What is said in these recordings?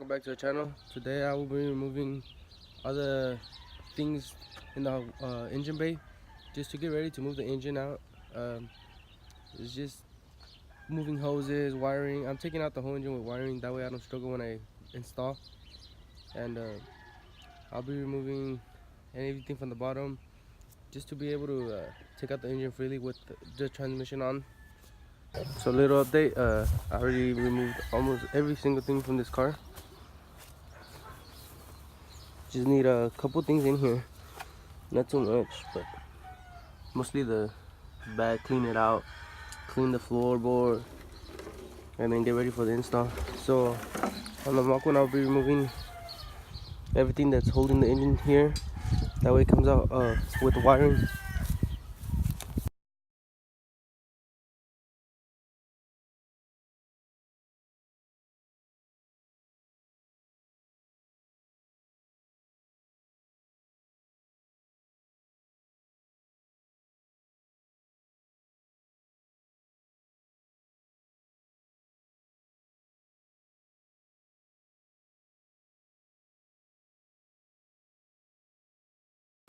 welcome back to the channel. Today I will be removing all the things in the engine bay just to get ready to move the engine out. It's just moving hoses, wiring. I'm taking out the whole engine with wiring, that way I don't struggle when I install. And I'll be removing anything from the bottom just to be able to take out the engine freely with the transmission on. So little update, I already removed almost every single thing from this car. Just need a couple things in here, not too much, but mostly the back, clean it out, clean the floorboard, and then get ready for the install. So on the Mach1 I'll be removing everything that's holding the engine here, that way it comes out with the wiring.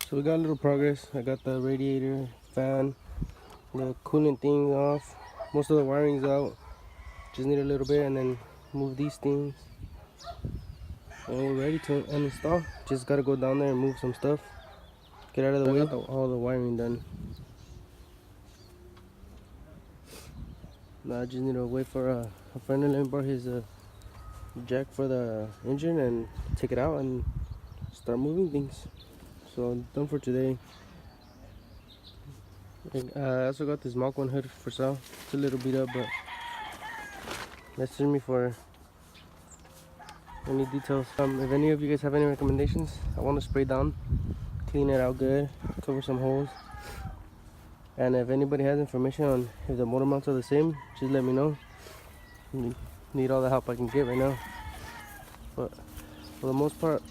So we got a little progress. I got the radiator, fan, the coolant thing off. Most of the wiring's out. Just need a little bit, and then move these things. And we're ready to uninstall. Just gotta go down there and move some stuff. Get out of the way. All the wiring done. Now I just need to wait for a friend to let me borrow his jack for the engine and take it out and start moving things. So I'm done for today. I also got this Mach1 hood for sale. It's a little beat up, but message me for any details. If any of you guys have any recommendations, I want to spray down, clean it out good, cover some holes. And if anybody has information on if the motor mounts are the same, just let me know. Need all the help I can get right now. But for the most part,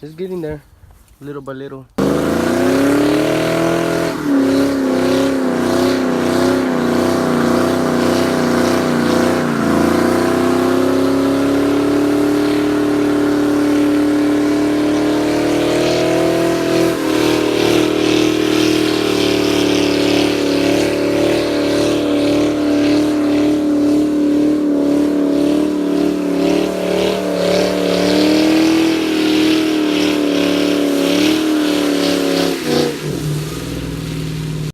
it's getting there, little by little.